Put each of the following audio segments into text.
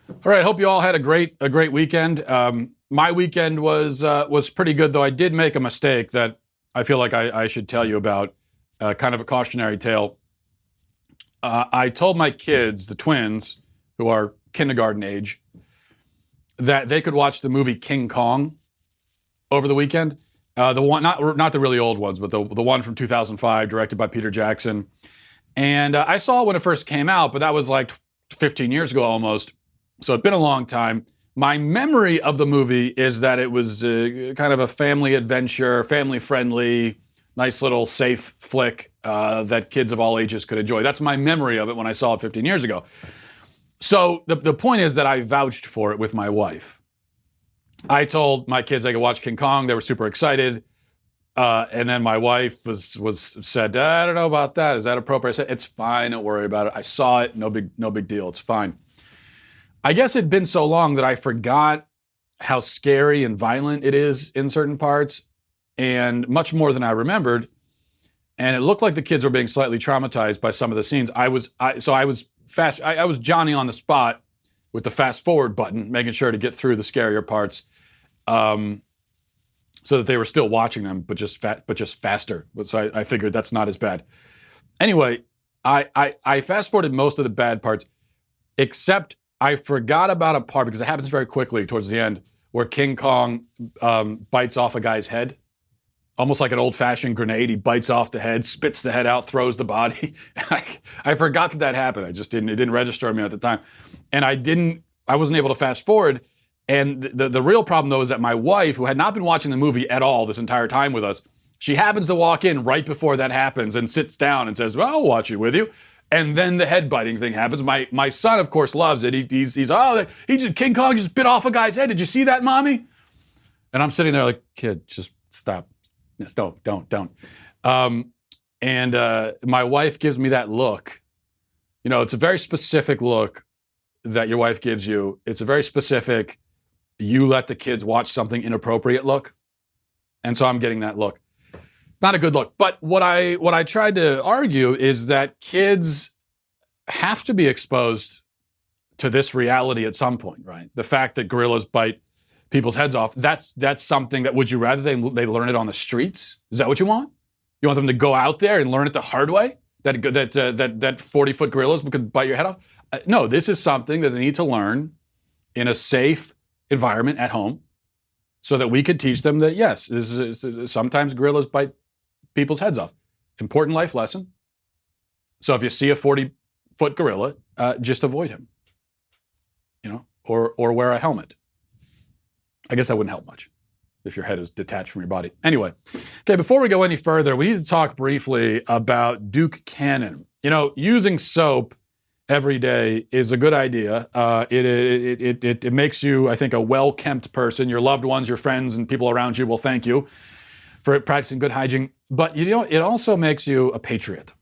All right. Hope you all had a great weekend. My weekend was pretty good, though. I did make a mistake that I feel like I should tell you about. Kind of a cautionary tale. I told my kids, the twins, who are kindergarten age, that they could watch the movie King Kong over the weekend. The one, not the really old ones, but the one from 2005, directed by Peter Jackson. And I saw it when it first came out, but that was like 15 years ago almost. So it's been a long time. My memory of the movie is that it was kind of a family adventure, family friendly, nice little safe flick that kids of all ages could enjoy. That's my memory of it when I saw it 15 years ago. So the point is that I vouched for it with my wife. I told my kids they could watch King Kong. They were super excited. And then my wife said, I don't know about that. Is that appropriate? I said, it's fine. Don't worry about it. I saw it. No big deal. It's fine. I guess it'd been so long that I forgot how scary and violent it is in certain parts, and much more than I remembered. And it looked like the kids were being slightly traumatized by some of the scenes. I was Johnny on the spot with the fast forward button, making sure to get through the scarier parts, so that they were still watching them, but just faster. So I figured that's not as bad. Anyway, I fast forwarded most of the bad parts, except I forgot about a part, because it happens very quickly towards the end, where King Kong bites off a guy's head. Almost like an old-fashioned grenade. He bites off the head, spits the head out, throws the body. I forgot that happened. It didn't register on me at the time. And I wasn't able to fast forward. And the real problem, though, is that my wife, who had not been watching the movie at all this entire time with us, she happens to walk in right before that happens and sits down and says, well, I'll watch it with you. And then the head biting thing happens. My son, of course, loves it. King Kong just bit off a guy's head. Did you see that, mommy? And I'm sitting there like, kid, just stop. Yes, don't. My wife gives me that look. You know, it's a very specific look that your wife gives you. It's a very specific, you let the kids watch something inappropriate look. And so I'm getting that look. Not a good look. But what I tried to argue is that kids have to be exposed to this reality at some point, right? The fact that gorillas bite people's heads off, that's something that, would you rather they learn it on the streets? Is that what you want? You want them to go out there and learn it the hard way? That 40-foot gorillas could bite your head off? No, this is something that they need to learn in a safe environment at home, so that we could teach them that, yes, sometimes gorillas bite people's heads off. Important life lesson. So if you see a 40-foot gorilla, just avoid him, or wear a helmet. I guess that wouldn't help much if your head is detached from your body. Anyway, okay, before we go any further, we need to talk briefly about Duke Cannon. Using soap every day is a good idea. It makes you, I think, a well-kempt person. Your loved ones, your friends, and people around you will thank you for practicing good hygiene. But, it also makes you a patriot,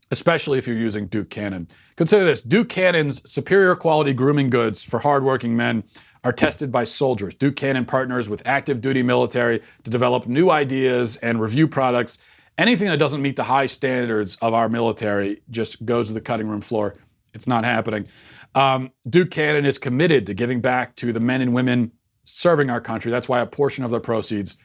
especially if you're using Duke Cannon. Consider this. Duke Cannon's superior quality grooming goods for hardworking men are tested by soldiers. Duke Cannon partners with active duty military to develop new ideas and review products. Anything that doesn't meet the high standards of our military just goes to the cutting room floor. It's not happening. Duke Cannon is committed to giving back to the men and women serving our country. That's why a portion of their proceeds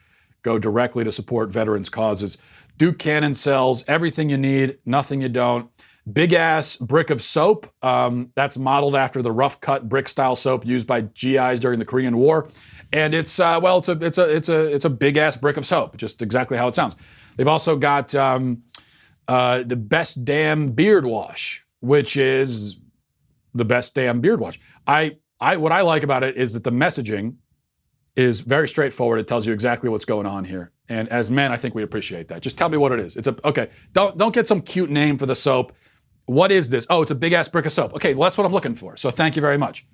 go directly to support veterans' causes. Duke Cannon sells everything you need, nothing you don't. Big ass brick of soap. That's modeled after the rough cut brick style soap used by GIs during the Korean War, and it's a big ass brick of soap, just exactly how it sounds. They've also got the best damn beard wash, which is the best damn beard wash. What I like about it is that the messaging is very straightforward. It tells you exactly what's going on here, and as men, I think we appreciate that. Just tell me what it is. Okay. Don't get some cute name for the soap. What is this? Oh, it's a big-ass brick of soap. Okay, well, that's what I'm looking for, so thank you very much.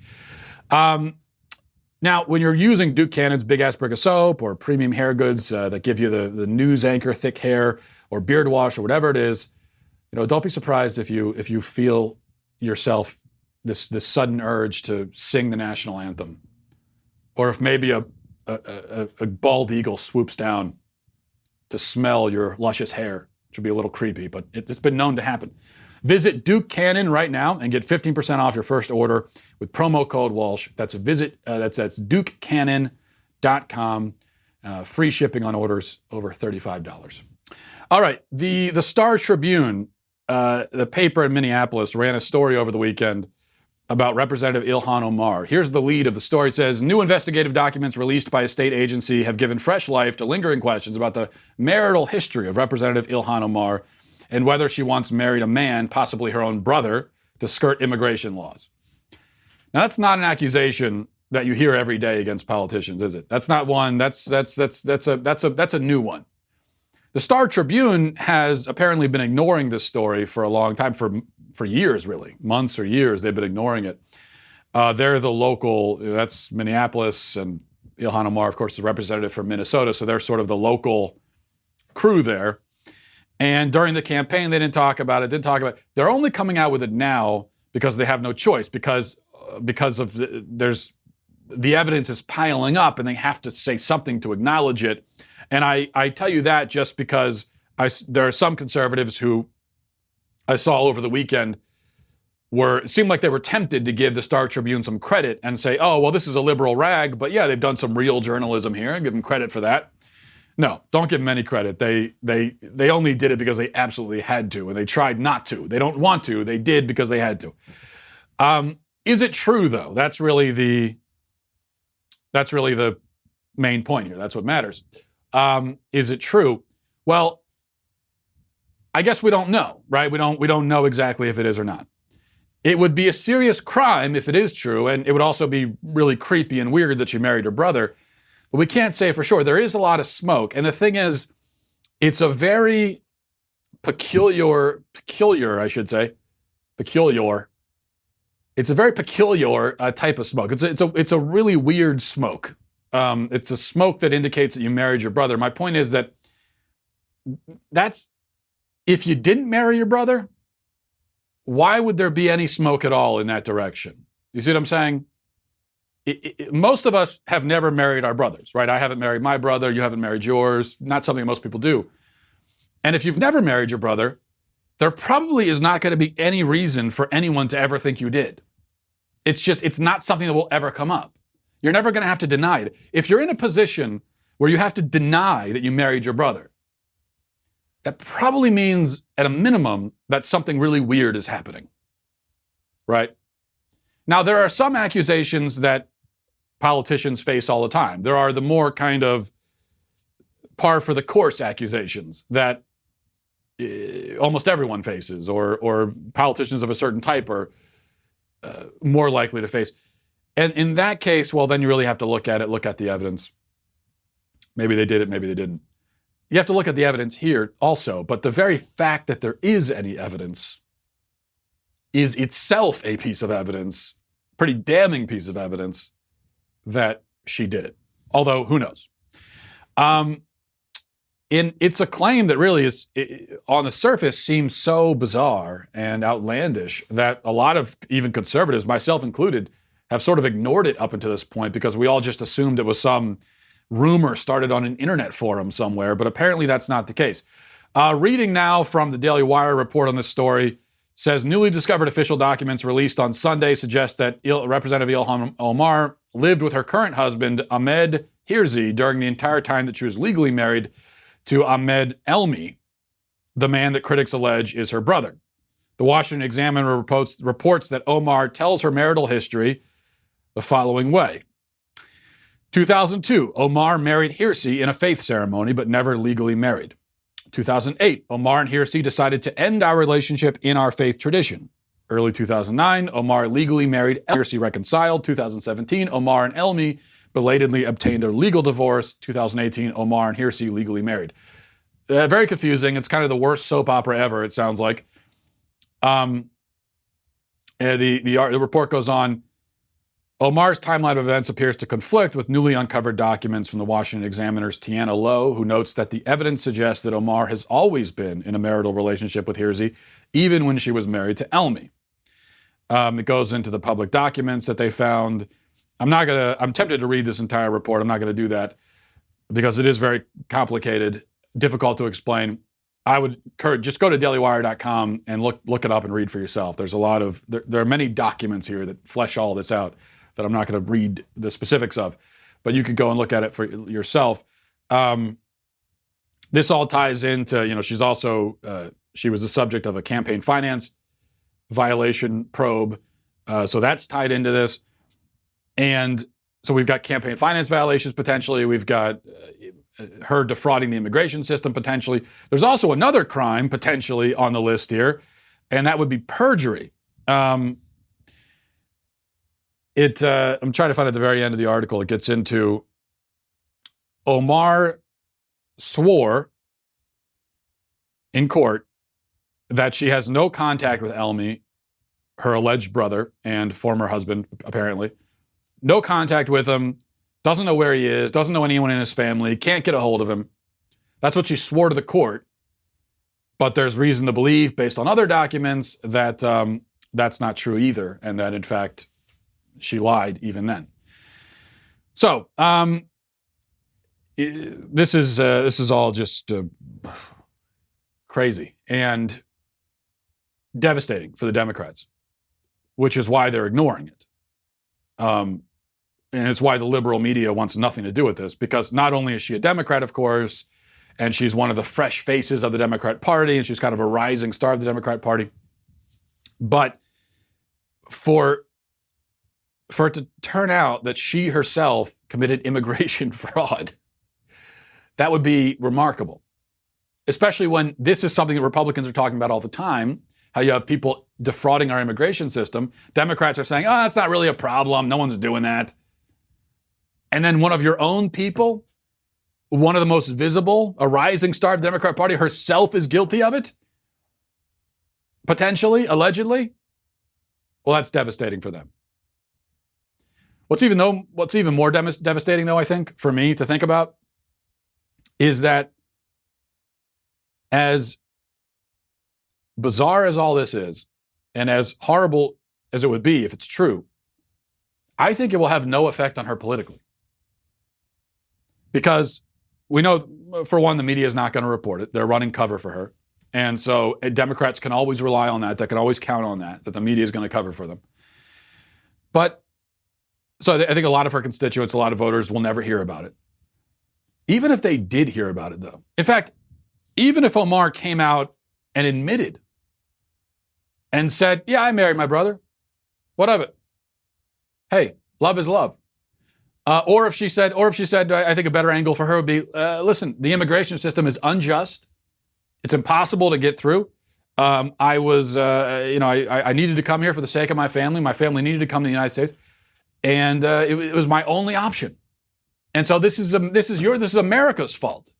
Now, when you're using Duke Cannon's big-ass brick of soap or premium hair goods that give you the news anchor thick hair or beard wash or whatever it is, don't be surprised if you feel yourself this sudden urge to sing the national anthem, or if maybe a bald eagle swoops down to smell your luscious hair, which would be a little creepy, but it's been known to happen. Visit Duke Cannon right now and get 15% off your first order with promo code Walsh. That's dukecannon.com. Free shipping on orders over $35. All right, the Star Tribune, the paper in Minneapolis, ran a story over the weekend about Representative Ilhan Omar. Here's the lead of the story. It says, new investigative documents released by a state agency have given fresh life to lingering questions about the marital history of Representative Ilhan Omar and whether she once married a man, possibly her own brother, to skirt immigration laws. Now, that's not an accusation that you hear every day against politicians, is it? That's not one. That's a new one. The Star Tribune has apparently been ignoring this story for a long time, for years, really, months or years. They've been ignoring it. They're the local. That's Minneapolis, and Ilhan Omar, of course, is a representative from Minnesota, so they're sort of the local crew there. And during the campaign, they didn't talk about it. They're only coming out with it now because they have no choice, because of the evidence is piling up, and they have to say something to acknowledge it. And I tell you that just because there are some conservatives who I saw over the weekend it seemed like they were tempted to give the Star Tribune some credit and say, oh, well, this is a liberal rag, but yeah, they've done some real journalism here. Give them credit for that. No, don't give them any credit. They only did it because they absolutely had to, and they tried not to. They don't want to. They did because they had to. Is it true, though? That's really the main point here. That's what matters. Is it true? Well, I guess we don't know, right? We don't know exactly if it is or not. It would be a serious crime if it is true, and it would also be really creepy and weird that she married her brother. But we can't say for sure. There is a lot of smoke, and the thing is, it's a very peculiar. It's a very peculiar type of smoke. It's a really weird smoke. It's a smoke that indicates that you married your brother. My point is that's if you didn't marry your brother, why would there be any smoke at all in that direction? You see what I'm saying? Most of us have never married our brothers, right? I haven't married my brother. You haven't married yours. Not something most people do. And if you've never married your brother, there probably is not going to be any reason for anyone to ever think you did. It's not something that will ever come up. You're never going to have to deny it. If you're in a position where you have to deny that you married your brother, that probably means, at a minimum, that something really weird is happening, right? Now, there are some accusations that politicians face all the time. There are the more kind of par for the course accusations that almost everyone faces, or politicians of a certain type are more likely to face. And in that case, well, then you really have to look at the evidence. Maybe they did it, maybe they didn't. You have to look at the evidence here also, but the very fact that there is any evidence is itself a piece of evidence, pretty damning piece of evidence, that she did it. Although, who knows? It's a claim that really is, on the surface, seems so bizarre and outlandish that a lot of even conservatives, myself included, have sort of ignored it up until this point because we all just assumed it was some rumor started on an internet forum somewhere, but apparently that's not the case. Reading now from the Daily Wire report on this story, says newly discovered official documents released on Sunday suggest that Representative Ilhan Omar lived with her current husband, Ahmed Hirsi, during the entire time that she was legally married to Ahmed Elmi, the man that critics allege is her brother. The Washington Examiner reports that Omar tells her marital history the following way. 2002, Omar married Hirsi in a faith ceremony, but never legally married. 2008, Omar and Hirsi decided to end our relationship in our faith tradition. Early 2009, Omar legally married Hirsi, reconciled. 2017, Omar and Elmi belatedly obtained a legal divorce. 2018, Omar and Hirsi legally married. Very confusing. It's kind of the worst soap opera ever, it sounds like. The report goes on. Omar's timeline of events appears to conflict with newly uncovered documents from the Washington Examiner's Tiana Lowe, who notes that the evidence suggests that Omar has always been in a marital relationship with Hirsi, even when she was married to Elmi. It goes into the public documents that they found. I'm tempted to read this entire report. I'm not going to do that because it is very complicated, difficult to explain. I would encourage, just go to dailywire.com and look it up and read for yourself. There's a lot of, there are many documents here that flesh all this out that I'm not going to read the specifics of, but you could go and look at it for yourself. This all ties into, she's also, she was the subject of a campaign finance violation probe. So that's tied into this. And so we've got campaign finance violations potentially. We've got her defrauding the immigration system potentially. There's also another crime potentially on the list here, and that would be perjury. I'm trying to find at the very end of the article, it gets into Omar swore in court that she has no contact with Elmi, her alleged brother and former husband, apparently. No contact with him, doesn't know where he is, doesn't know anyone in his family, can't get a hold of him. That's what she swore to the court. But there's reason to believe, based on other documents, that that's not true either, and that, in fact, she lied even then. So, this is all just crazy and devastating for the Democrats, which is why they're ignoring it. And it's why the liberal media wants nothing to do with this, because not only is she a Democrat, of course, and she's one of the fresh faces of the Democrat Party, and she's kind of a rising star of the Democrat Party, but for it to turn out that she herself committed immigration fraud, that would be remarkable, especially when this is something that Republicans are talking about all the time, how you have people defrauding our immigration system. Democrats are saying, oh, that's not really a problem. No one's doing that. And then one of your own people, one of the most visible, a rising star of the Democrat Party herself is guilty of it? Potentially, allegedly? Well, that's devastating for them. What's even more devastating, though, I think, for me to think about, is that as bizarre as all this is, and as horrible as it would be if it's true, I think it will have no effect on her politically. Because we know, for one, the media is not going to report it. They're running cover for her. And so Democrats can always rely on that. They can always count on that the media is going to cover for them. But, so I think a lot of her constituents, a lot of voters will never hear about it. Even if they did hear about it, though. In fact, even if Omar came out and admitted and said, yeah, I married my brother. What of it? Hey, love is love. Or if she said, I think a better angle for her would be, listen, the immigration system is unjust. It's impossible to get through. I needed to come here for the sake of my family. My family needed to come to the United States. And it was my only option. And so this is America's fault.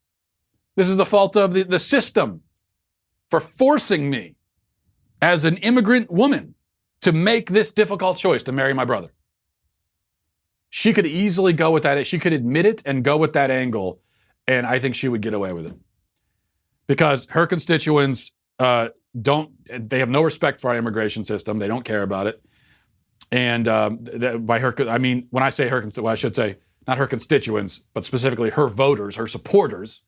This is the fault of the system for forcing me as an immigrant woman to make this difficult choice to marry my brother. She could easily go with that. She could admit it and go with that angle, and I think she would get away with it. Because her constituents they have no respect for our immigration system. They don't care about it. And by her, I mean, when I say her, well, I should say not her constituents, but specifically her voters, her supporters,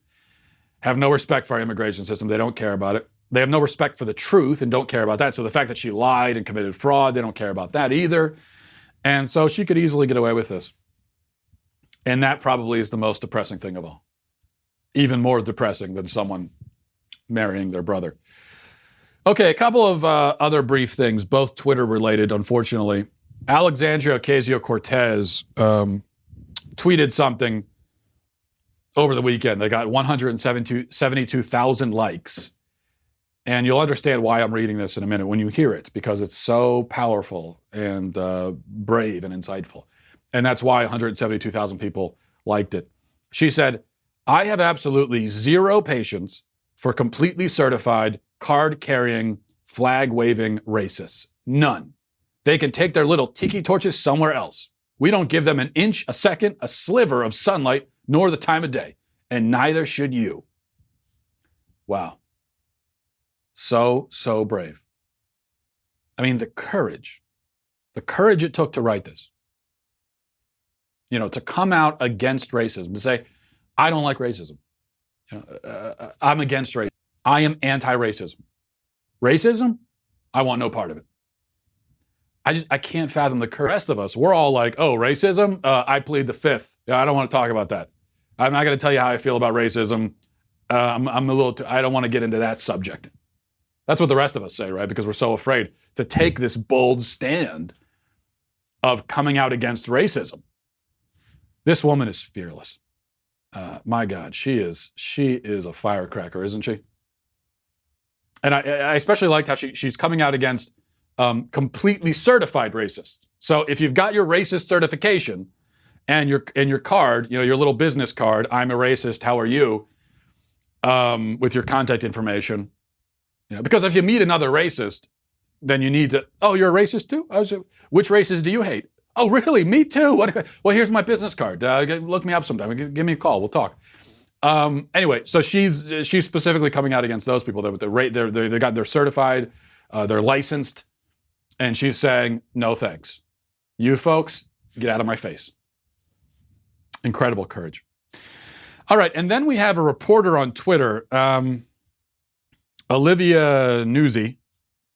have no respect for our immigration system. They don't care about it. They have no respect for the truth and don't care about that. So the fact that she lied and committed fraud, they don't care about that either. And so she could easily get away with this. And that probably is the most depressing thing of all. Even more depressing than someone marrying their brother. Okay, a couple of other brief things, both Twitter related, unfortunately. Alexandria Ocasio-Cortez tweeted something over the weekend. They got 172,000 likes. And you'll understand why I'm reading this in a minute when you hear it, because it's so powerful and brave and insightful. And that's why 172,000 people liked it. She said, I have absolutely zero patience for completely certified, card-carrying, flag-waving racists. None. They can take their little tiki torches somewhere else. We don't give them an inch, a second, a sliver of sunlight, nor the time of day. And neither should you. Wow. So brave. I mean, the courage it took to write this. To come out against racism, to say, I don't like racism. I'm against racism. I am anti-racism. Racism? I want no part of it. I can't fathom the rest of us. We're all like, oh, racism? I plead the fifth. I don't want to talk about that. I'm not going to tell you how I feel about racism. I'm a little I don't want to get into that subject. That's what the rest of us say, right? Because we're so afraid to take this bold stand of coming out against racism. This woman is fearless. My God, she is a firecracker, isn't she? And I especially liked how she's coming out against completely certified racists. So if you've got your racist certification and your card, your little business card, I'm a racist, how are you? With your contact information. Because if you meet another racist, then you need to, oh, you're a racist too? Which races do you hate? Oh, really? Me too? Well, here's my business card. Look me up sometime. Give me a call. We'll talk. Anyway, so she's specifically coming out against those people. They're certified, they're licensed, and she's saying, no thanks. You folks, get out of my face. Incredible courage. All right, and then we have a reporter on Twitter, Olivia Nuzzi,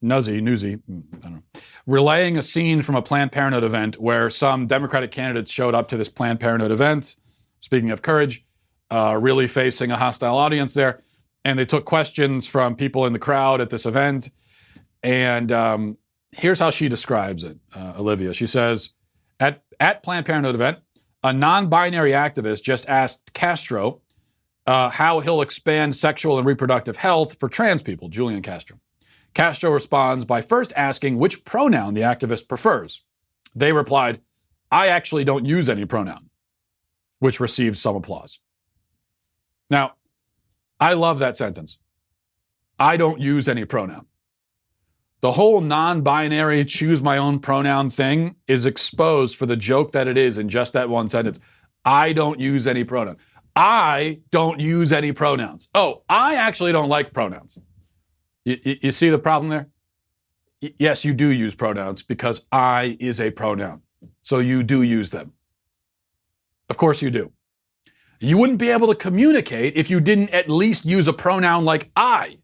I don't know, relaying a scene from a Planned Parenthood event where some Democratic candidates showed up to this Planned Parenthood event, speaking of courage, really facing a hostile audience there. And they took questions from people in the crowd at this event. And here's how she describes it, Olivia. She says, at Planned Parenthood event, a non-binary activist just asked Castro how he'll expand sexual and reproductive health for trans people, Julian Castro. Castro responds by first asking which pronoun the activist prefers. They replied, I actually don't use any pronoun, which received some applause. Now, I love that sentence. I don't use any pronoun. The whole non-binary choose my own pronoun thing is exposed for the joke that it is in just that one sentence. I don't use any pronoun. I don't use any pronouns. Oh, I actually don't like pronouns. You see the problem there? Yes, you do use pronouns because I is a pronoun. So you do use them. Of course you do. You wouldn't be able to communicate if you didn't at least use a pronoun like I.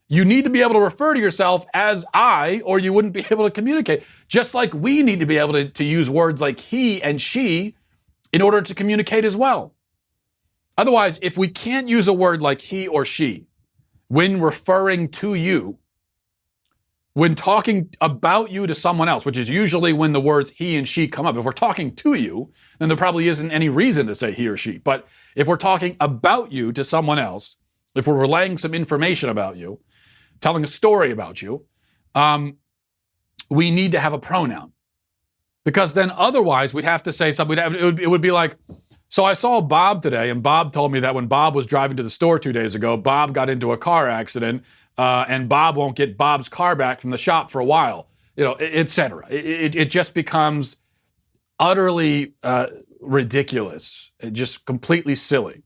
You need to be able to refer to yourself as I, or you wouldn't be able to communicate. Just like we need to be able to use words like he and she in order to communicate as well. Otherwise, if we can't use a word like he or she when referring to you, when talking about you to someone else, which is usually when the words he and she come up. If we're talking to you, then there probably isn't any reason to say he or she. But if we're talking about you to someone else, if we're relaying some information about you, telling a story about you, we need to have a pronoun. Because then otherwise we'd have to say something. It would be like, so I saw Bob today, and Bob told me that when Bob was driving to the store 2 days ago, Bob got into a car accident, and Bob won't get Bob's car back from the shop for a while, et cetera. It just becomes utterly ridiculous, just completely silly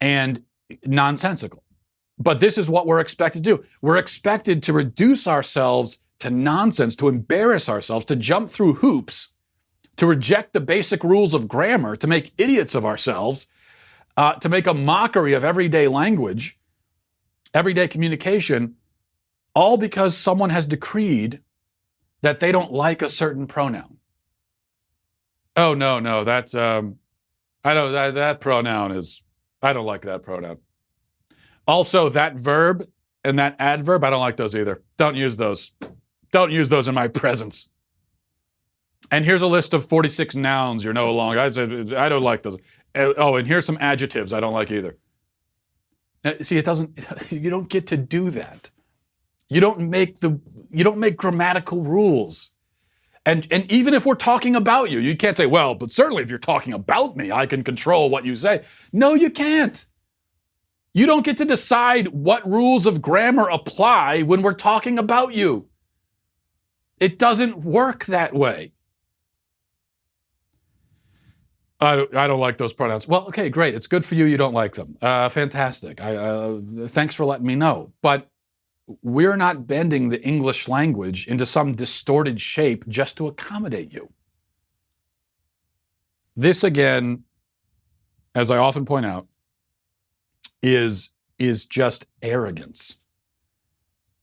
and nonsensical. But this is what we're expected to do. We're expected to reduce ourselves to nonsense, to embarrass ourselves, to jump through hoops, to reject the basic rules of grammar, to make idiots of ourselves, to make a mockery of everyday language, everyday communication, all because someone has decreed that they don't like a certain pronoun. Oh, no, that's, that pronoun is, I don't like that pronoun. Also, that verb and that adverb, I don't like those either. Don't use those. Don't use those in my presence. And here's a list of 46 nouns you're no longer. I don't like those. Oh, and here's some adjectives I don't like either. See, you don't get to do that. You don't make grammatical rules. And even if we're talking about you, you can't say, well, but certainly if you're talking about me, I can control what you say. No, you can't. You don't get to decide what rules of grammar apply when we're talking about you. It doesn't work that way. I don't like those pronouns. Well, okay, great. It's good for you. You don't like them. Fantastic. Thanks for letting me know. But we're not bending the English language into some distorted shape just to accommodate you. This, again, as I often point out, is is just arrogance.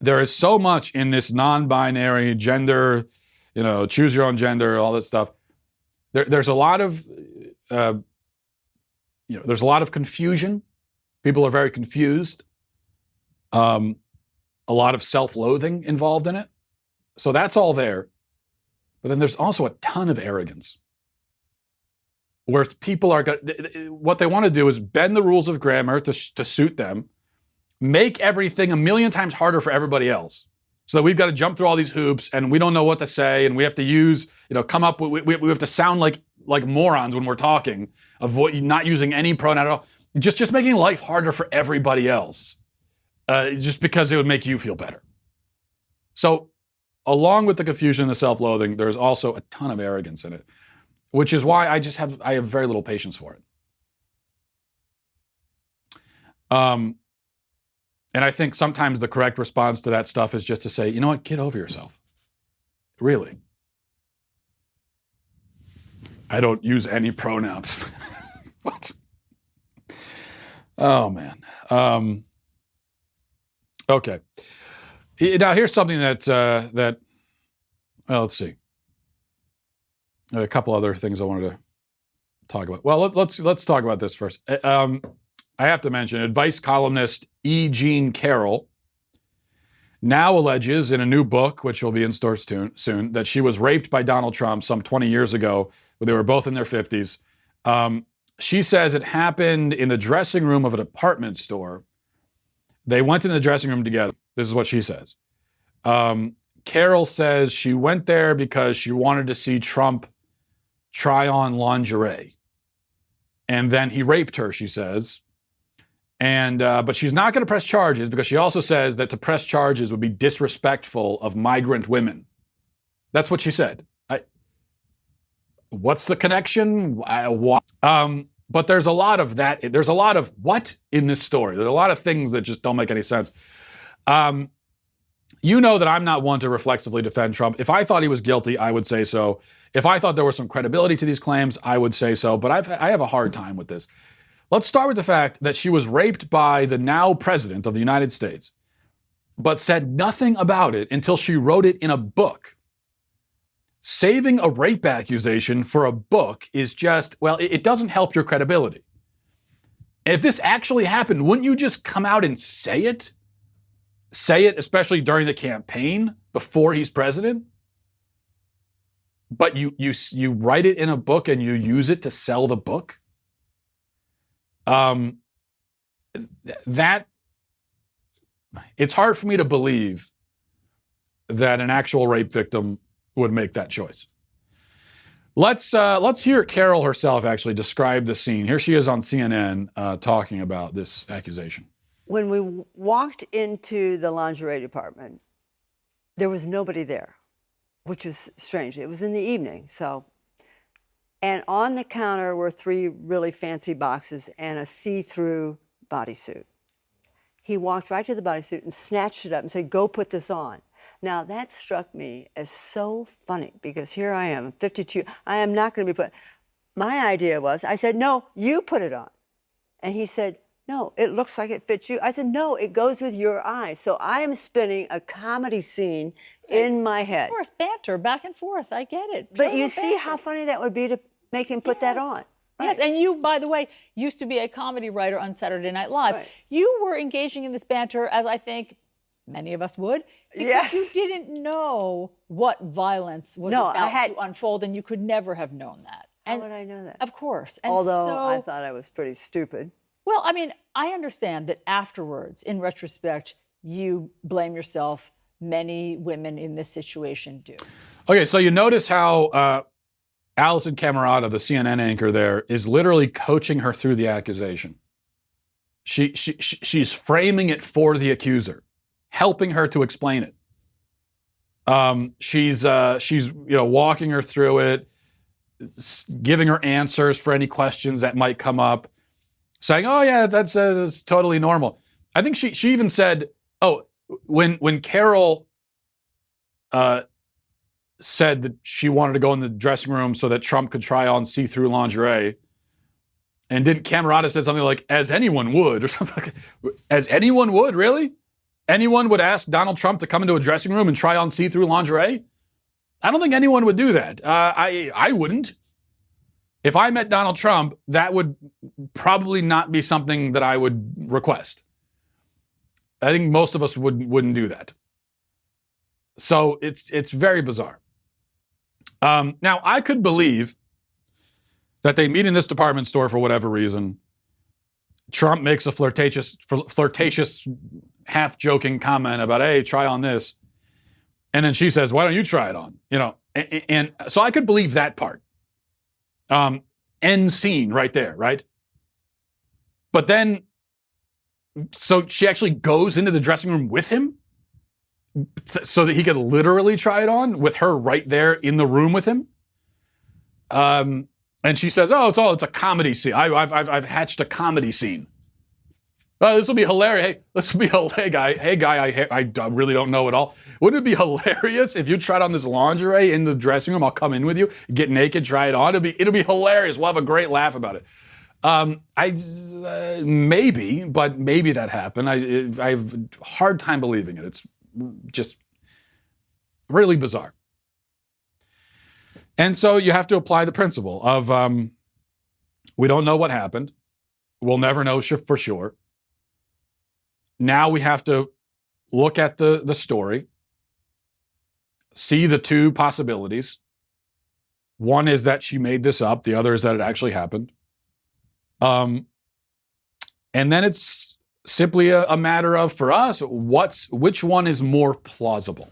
There is so much in this non-binary gender, choose your own gender, all that stuff. There's a lot of, there's a lot of confusion. People are very confused. A lot of self-loathing involved in it. So that's all there. But then there's also a ton of arrogance. Where people are, what they want to do is bend the rules of grammar to suit them, make everything a million times harder for everybody else. So that we've got to jump through all these hoops and we don't know what to say and we have to use, come up with, we have to sound like morons when we're talking, not using any pronoun at all. Just making life harder for everybody else, just because it would make you feel better. So along with the confusion and the self-loathing, there's also a ton of arrogance in it, which is why I have very little patience for it. And I think sometimes the correct response to that stuff is just to say, you know what, get over yourself. Really. I don't use any pronouns. What? Oh, man. Okay. Now, here's something that well, let's see. A couple other things I wanted to talk about. Well, let's talk about this first. I have to mention, advice columnist E. Jean Carroll now alleges in a new book, which will be in stores soon, that she was raped by Donald Trump some 20 years ago when they were both in their 50s. She says it happened in the dressing room of a department store. They went in the dressing room together. This is what she says. Carroll says she went there because she wanted to see Trump try on lingerie. And then he raped her, she says. But she's not going to press charges because she also says that to press charges would be disrespectful of migrant women. That's what she said. What's the connection? But there's a lot of that. There's a lot of what in this story. There's a lot of things that just don't make any sense. You know that I'm not one to reflexively defend Trump. If I thought he was guilty, I would say so. If I thought there was some credibility to these claims, I would say so. But I have a hard time with this. Let's start with the fact that she was raped by the now president of the United States, but said nothing about it until she wrote it in a book. Saving a rape accusation for a book is just, well, it doesn't help your credibility. And if this actually happened, wouldn't you just come out and say it? Say it, especially during the campaign before he's president? But you write it in a book and you use it to sell the book? That it's hard for me to believe that an actual rape victim would make that choice. Let's hear Carol herself actually describe the scene. Here she is on CNN talking about this accusation. When we walked into the lingerie department, there was nobody there, which was strange. It was in the evening, so. And on the counter were 3 really fancy boxes and a see-through bodysuit. He walked right to the bodysuit and snatched it up and said, "Go put this on." Now, that struck me as so funny because here I am, 52. I am not going to be put. My idea was, I said, "No, you put it on." And he said, "No, it looks like it fits you." I said, "No, it goes with your eyes." So I am spinning a comedy scene in my head. Of course, banter, back and forth. I get it. But you see how funny that would be to make him put that on. Right. Yes, and you, by the way, used to be a comedy writer on Saturday Night Live. Right. You were engaging in this banter, as I think many of us would, because you didn't know what violence was about to unfold, and you could never have known that. How would I know that? Of course. And although I thought I was pretty stupid. Well, I mean, I understand that afterwards, in retrospect, you blame yourself. Many women in this situation do. Okay, so you notice how Allison Camerata, the CNN anchor there, is literally coaching her through the accusation. She's framing it for the accuser, helping her to explain it. She's walking her through it, giving her answers for any questions that might come up, saying, "Oh yeah, that's totally normal." I think she even said, "Oh, when Carol said that she wanted to go in the dressing room so that Trump could try on see-through lingerie, And didn't Camerata said something like, as anyone would, or something like that. As anyone would, really? Anyone would ask Donald Trump to come into a dressing room and try on see-through lingerie? I don't think anyone would do that. I wouldn't. If I met Donald Trump, that would probably not be something that I would request. I think most of us wouldn't do that. So it's very bizarre. Now, I could believe that they meet in this department store for whatever reason. Trump makes a flirtatious, half-joking comment about, hey, try on this. And then she says, why don't you try it on? And so I could believe that part. End scene right there, right? But then, so she actually goes into the dressing room with him so that he could literally try it on with her right there in the room with him. And she says, "Oh, it's a comedy scene. I've hatched a comedy scene. Oh, this will be hilarious. Hey, this will be hilarious. Hey, guy, I really don't know it all. Wouldn't it be hilarious if you tried on this lingerie in the dressing room? I'll come in with you, get naked, try it on. It'll be hilarious. We'll have a great laugh about it. Maybe that happened. I have a hard time believing it. It's just really bizarre. And so you have to apply the principle of we don't know what happened. We'll never know for sure. Now we have to look at the story, see the two possibilities. One is that she made this up. The other is that it actually happened. And then it's simply a matter of, for us, which one is more plausible?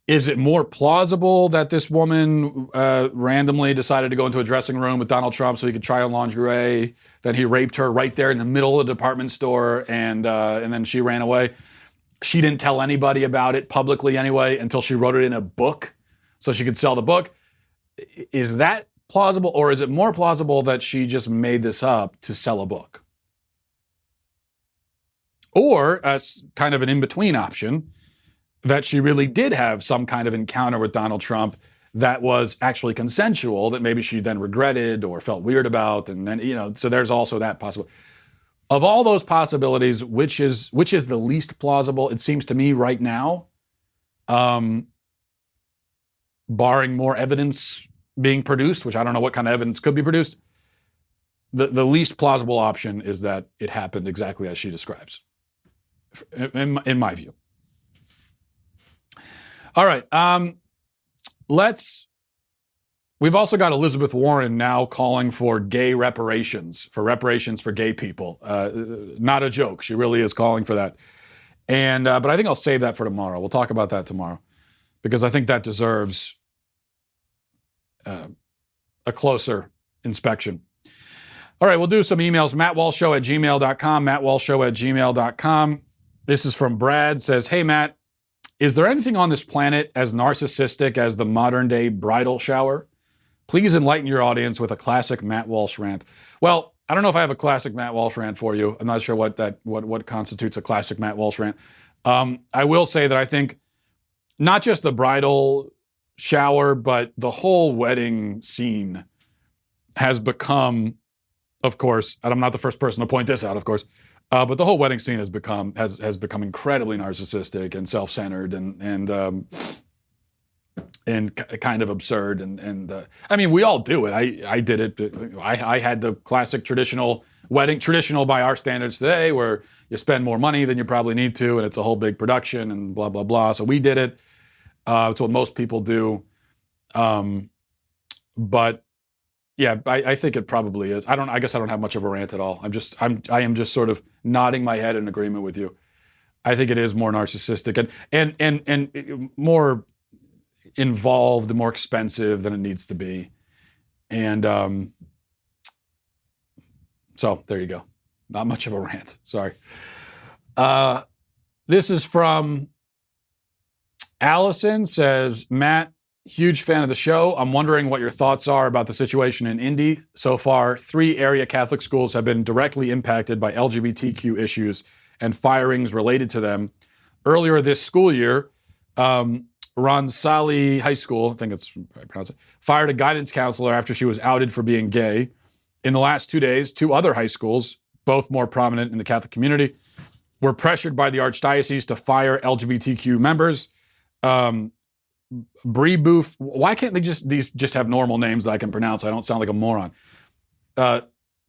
Is it more plausible that this woman randomly decided to go into a dressing room with Donald Trump so he could try on lingerie, that he raped her right there in the middle of the department store, and then she ran away? She didn't tell anybody about it publicly anyway until she wrote it in a book so she could sell the book. Is that plausible, or is it more plausible that she just made this up to sell a book? Or, as kind of an in-between option, that she really did have some kind of encounter with Donald Trump that was actually consensual, that maybe she then regretted or felt weird about, and then, so there's also that possibility. Of all those possibilities, which is the least plausible? It seems to me right now, barring more evidence being produced, which I don't know what kind of evidence could be produced, the least plausible option is that it happened exactly as she describes, in my view. All right. We've also got Elizabeth Warren now calling for gay reparations for gay people. Not a joke. She really is calling for that. And but I think I'll save that for tomorrow. We'll talk about that tomorrow, because I think that deserves a closer inspection. All right, we'll do some emails. MattWalshShow@gmail.com. MattWalshShow@gmail.com. This is from Brad. Says, hey, Matt, is there anything on this planet as narcissistic as the modern-day bridal shower? Please enlighten your audience with a classic Matt Walsh rant. Well, I don't know if I have a classic Matt Walsh rant for you. I'm not sure what constitutes a classic Matt Walsh rant. I will say that I think not just the bridal shower, but the whole wedding scene has become, of course, and I'm not the first person to point this out, of course, but the whole wedding scene has become incredibly narcissistic and self-centered and kind of absurd. And I mean, we all do it. I did it. I had the classic traditional wedding, traditional by our standards today, where you spend more money than you probably need to, and it's a whole big production and blah, blah, blah. So we did it. It's what most people do. But yeah, I think it probably is. I guess I don't have much of a rant at all. I am just sort of nodding my head in agreement with you. I think it is more narcissistic and more involved, more expensive than it needs to be. And so there you go. Not much of a rant. Sorry. This is from Allison. Says, Matt, huge fan of the show. I'm wondering what your thoughts are about the situation in Indy. So far, 3 area Catholic schools have been directly impacted by LGBTQ issues and firings related to them. Earlier this school year, Ronsali High School, I think it's pronounced it, fired a guidance counselor after she was outed for being gay. In the last 2 days, 2 other high schools, both more prominent in the Catholic community, were pressured by the Archdiocese to fire LGBTQ members. Brebeuf, why can't these just have normal names that I can pronounce? I don't sound like a moron.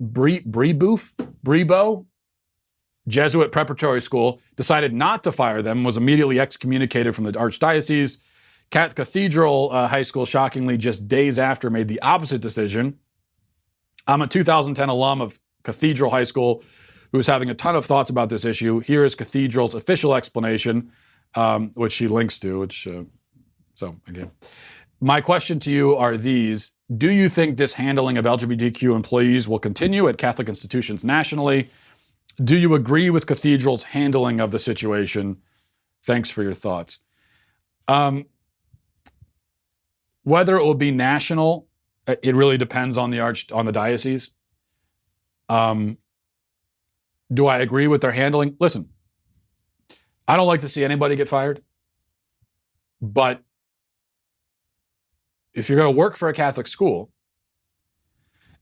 Brebo, Jesuit Preparatory School, decided not to fire them, was immediately excommunicated from the Archdiocese. Cathedral High School, shockingly, just days after, made the opposite decision. I'm a 2010 alum of Cathedral High School who is having a ton of thoughts about this issue. Here is Cathedral's official explanation, which she links to, so again. My question to you are these. Do you think this handling of LGBTQ employees will continue at Catholic institutions nationally? Do you agree with Cathedral's handling of the situation? Thanks for your thoughts. Whether it will be national, it really depends on the diocese. Do I agree with their handling? Listen, I don't like to see anybody get fired, but if you're going to work for a Catholic school,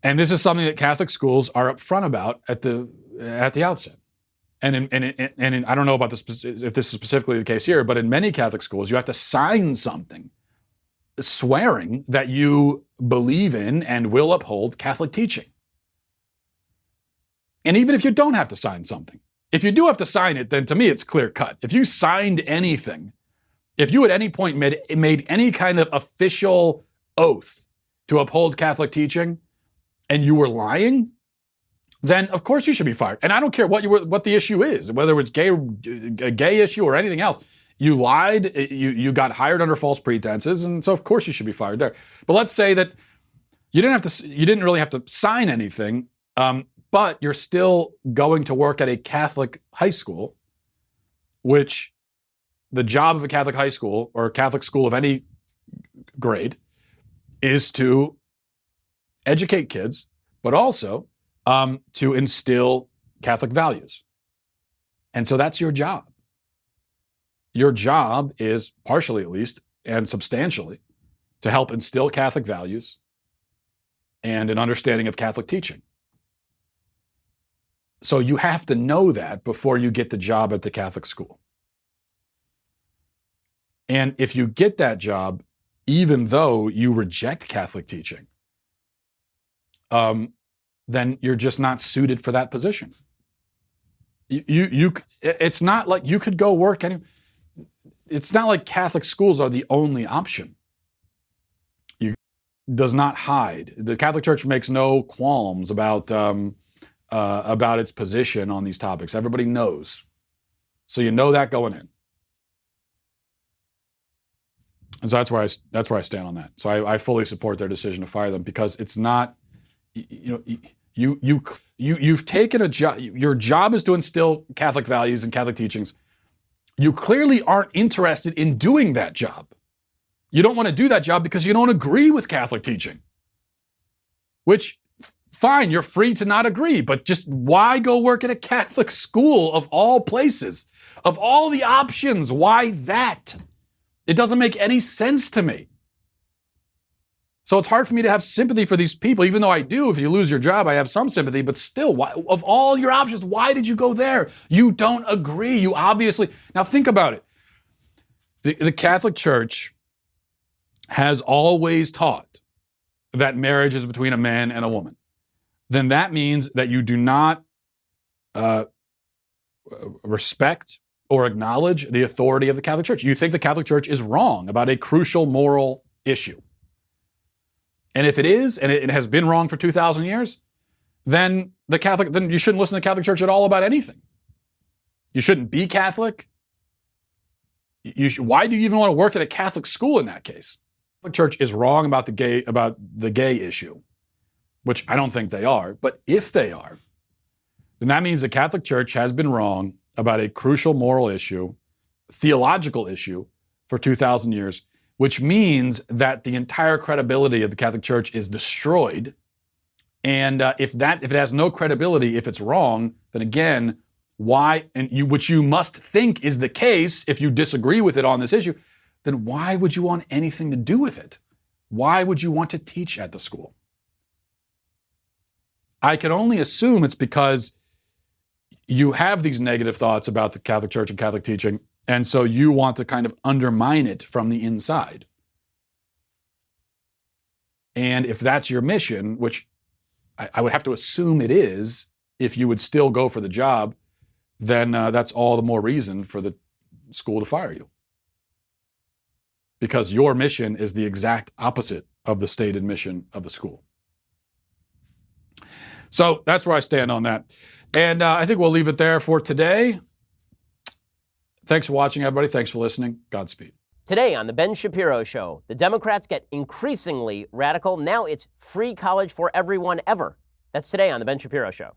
and this is something that Catholic schools are upfront about at the outset, and I don't know about this if this is specifically the case here, but in many Catholic schools, you have to sign something swearing that you believe in and will uphold Catholic teaching. And even if you don't have to sign something, if you do have to sign it, then to me it's clear cut. If you signed anything, if you at any point made any kind of official oath to uphold Catholic teaching and you were lying, then of course you should be fired. And I don't care what the issue is, whether it's a gay issue or anything else. You lied, you got hired under false pretenses, and so of course you should be fired there. But let's say that you didn't really have to sign anything, but you're still going to work at a Catholic high school, which the job of a Catholic high school or a Catholic school of any grade is to educate kids, but also to instill Catholic values. And so that's your job. Your job is, partially at least, and substantially, to help instill Catholic values and an understanding of Catholic teaching. So you have to know that before you get the job at the Catholic school. And if you get that job, even though you reject Catholic teaching, then you're just not suited for that position. It's not like you could go work it's not like Catholic schools are the only option. Does not hide. The Catholic Church makes no qualms about its position on these topics. Everybody knows. So you know that going in. And so that's where I stand on that. So I fully support their decision to fire them, because it's not, you've taken a job. Your job is to instill Catholic values and Catholic teachings. You clearly aren't interested in doing that job. You don't want to do that job because you don't agree with Catholic teaching. Which, fine, you're free to not agree, but just why go work at a Catholic school of all places? Of all the options, why that? It doesn't make any sense to me. So it's hard for me to have sympathy for these people, even though I do. If you lose your job, I have some sympathy, but still, why, of all your options, why did you go there? You don't agree. You obviously, now think about it. The Catholic Church has always taught that marriage is between a man and a woman. Then that means that you do not respect or acknowledge the authority of the Catholic Church. You think the Catholic Church is wrong about a crucial moral issue. And if it is, and it has been wrong for 2,000 years, then you shouldn't listen to the Catholic Church at all about anything. You shouldn't be Catholic. Why do you even want to work at a Catholic school in that case? The Church is wrong about the gay issue, which I don't think they are. But if they are, then that means the Catholic Church has been wrong about a crucial moral issue, theological issue, for 2,000 years, which means that the entire credibility of the Catholic Church is destroyed. And if it has no credibility, if it's wrong, then again, which you must think is the case if you disagree with it on this issue, then why would you want anything to do with it? Why would you want to teach at the school? I can only assume it's because you have these negative thoughts about the Catholic Church and Catholic teaching, and so you want to kind of undermine it from the inside. And if that's your mission, which I would have to assume it is, if you would still go for the job, then that's all the more reason for the school to fire you. Because your mission is the exact opposite of the stated mission of the school. So that's where I stand on that. And I think we'll leave it there for today. Thanks for watching, everybody. Thanks for listening. Godspeed. Today on The Ben Shapiro Show, the Democrats get increasingly radical. Now it's free college for everyone ever. That's today on The Ben Shapiro Show.